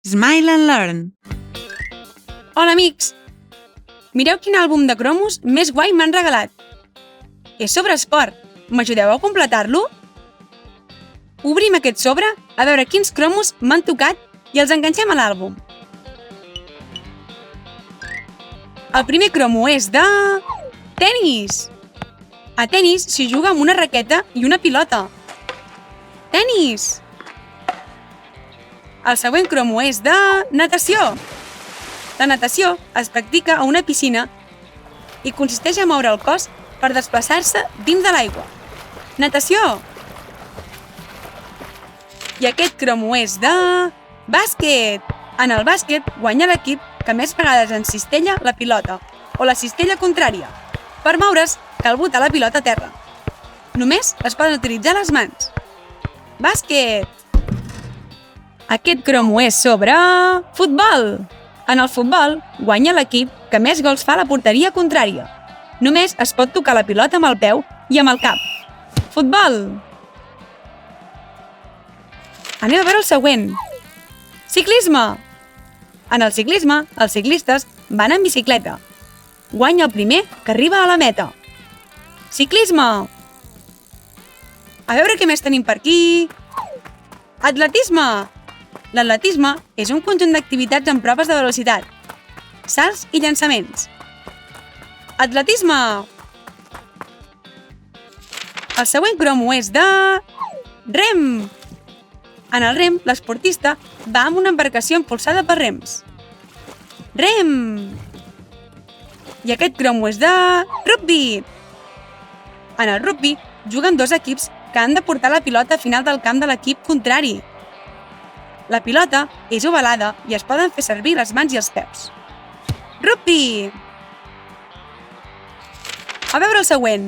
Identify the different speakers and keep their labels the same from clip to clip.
Speaker 1: Smile and Learn.
Speaker 2: Hola, amics! Mireu quin àlbum de cromos més guai m'han regalat. És sobre esport. M'ajudeu a completar-lo? Obrim aquest sobre a veure quins cromos m'han tocat i els enganxem a l'àlbum. El primer cromo és de... tenis! A tenis s'hi juga amb una raqueta i una pilota. Tenis! El següent cromo és de... natació! La natació es practica a una piscina i consisteix a moure el cos per desplaçar-se dins de l'aigua. Natació! I aquest cromo és de... bàsquet! En el bàsquet guanya l'equip que més vegades encistella la pilota o la cistella contrària. Per moure's cal botar la pilota a terra. Només es poden utilitzar les mans. Bàsquet! Aquest cromo és sobre... futbol! En el futbol guanya l'equip que més gols fa a la porteria contrària. Només es pot tocar la pilota amb el peu i amb el cap. Futbol! Anem a veure el següent. Ciclisme! En el ciclisme, els ciclistes van en bicicleta. Guanya el primer que arriba a la meta. Ciclisme! A veure què més tenim per aquí. Atletisme! L'atletisme és un conjunt d'activitats amb proves de velocitat, salts i llançaments. Atletisme! El següent cromo és de... rem! En el rem, l'esportista va amb una embarcació impulsada per rems. Rem! I aquest cromo és de... rugby! En el rugby juguen dos equips que han de portar la pilota al final del camp de l'equip contrari. La pilota és ovalada i es poden fer servir les mans i els peus. Rugby! A veure el següent.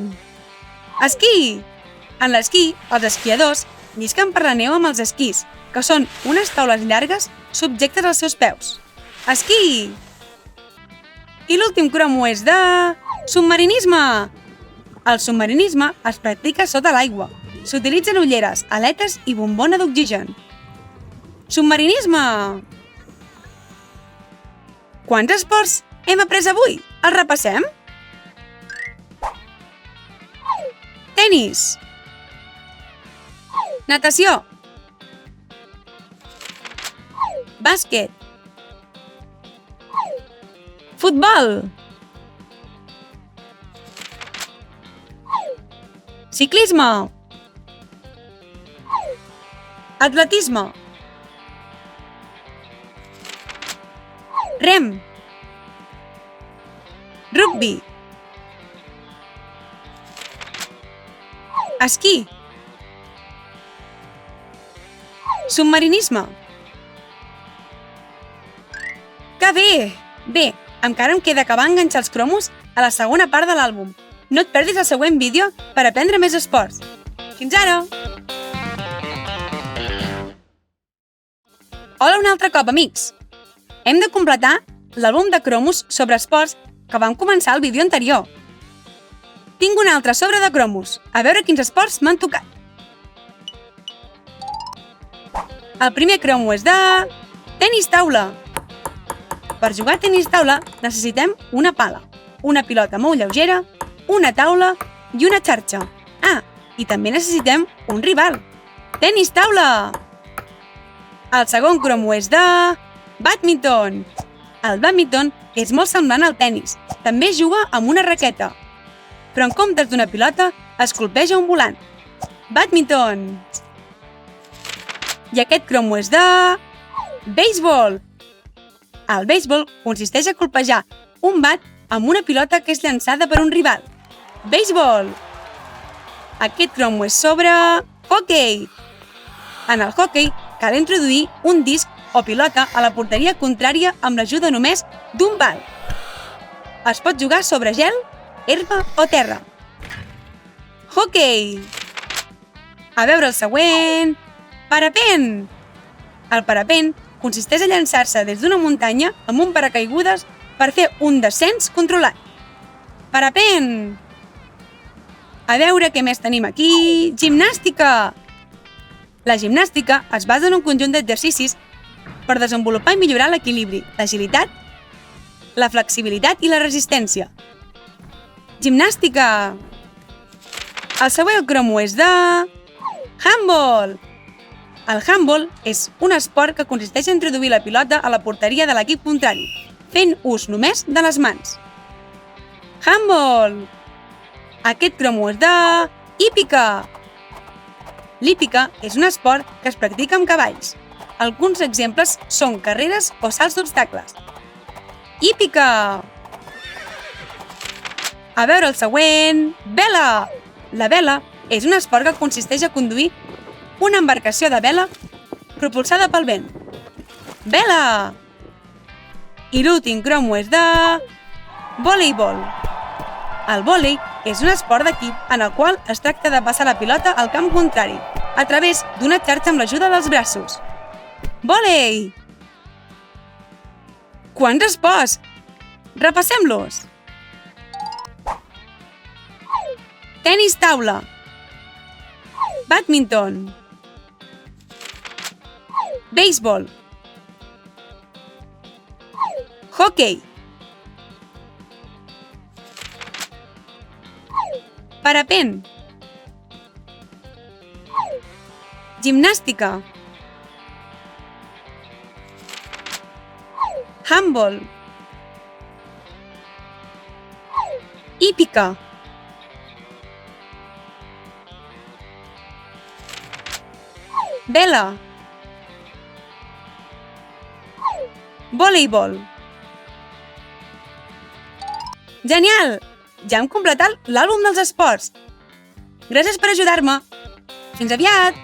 Speaker 2: Esquí! En l'esquí, els esquiadors llisquen per la neu amb els esquís, que són unes taules llargues subjectes als seus peus. Esquí! I l'últim cromo és de... submarinisme! El submarinisme es practica sota l'aigua. S'utilitzen ulleres, aletes i bombona d'oxigen. Submarinisme! Quants esports hem après avui? Els repassem? Tenis. Natació. Bàsquet. Futbol. Ciclisme. Atletisme. Rem. Rugby. Esquí. Submarinisme. Que bé! Bé, encara em queda acabar d'enganxar els cromos a la segona part de l'àlbum. No et perdis el següent vídeo per aprendre més esports. Fins ara! Hola un altre cop, amics! Hem de completar l'àlbum de cromos sobre esports que vam començar al vídeo anterior. Tinc un altre sobre de cromos. A veure quins esports m'han tocat. El primer cromo és de... tenis taula. Per jugar a tenis taula necessitem una pala, una pilota molt lleugera, una taula i una xarxa. Ah, i també necessitem un rival. Tenis taula! El segon cromo és de... bàdminton. El bàdminton és molt semblant al tenis. També es juga amb una raqueta. Però en comptes d'una pilota, es colpeja un volant. Bàdminton. I aquest cromo és de... béisbol. El béisbol consisteix a colpejar un bat amb una pilota que és llançada per un rival. Béisbol. Aquest cromo és sobre... hoquei. En el hoquei cal introduir un disc o pilota a la porteria contrària amb l'ajuda només d'un pal. Es pot jugar sobre gel, herba o terra. Hoquei. A veure el següent... parapent. El parapent consisteix a llançar-se des d'una muntanya amb un paracaigudes per fer un descens controlat. Parapent. A veure què més tenim aquí... gimnàstica. La gimnàstica es basa en un conjunt d'exercicis per desenvolupar i millorar l'equilibri, l'agilitat, la flexibilitat i la resistència. Gimnàstica! El següent cromo és de... handball! El handball és un esport que consisteix en introduir la pilota a la porteria de l'equip contrari, fent ús només de les mans. Handball! Aquest cromo és de... hípica! L'hípica és un esport que es practica amb cavalls. Alguns exemples són carreres o salts d'obstacles. Hípica! A veure el següent... vela! La vela és un esport que consisteix a conduir una embarcació de vela propulsada pel vent. Vela! I l'últim cromo és de... voleibol. El vòlei és un esport d'equip en el qual es tracta de passar la pilota al camp contrari a través d'una xarxa amb l'ajuda dels braços. Vòlei! Quants esports? Repassem-los! Tenis taula, bàdminton, béisbol, hoquei, parapent, gimnàstica, handball, hípica, vela, voleibol. Genial! Ja hem completat l'àlbum dels esports. Gràcies per ajudar-me. Fins aviat!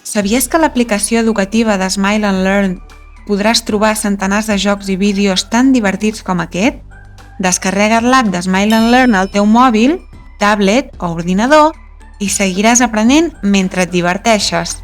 Speaker 1: Sabies que a l'aplicació educativa de Smile and Learn podràs trobar centenars de jocs i vídeos tan divertits com aquest? Descarrega't l'app de Smile and Learn al teu mòbil, tablet o ordinador i seguiràs aprenent mentre et diverteixes.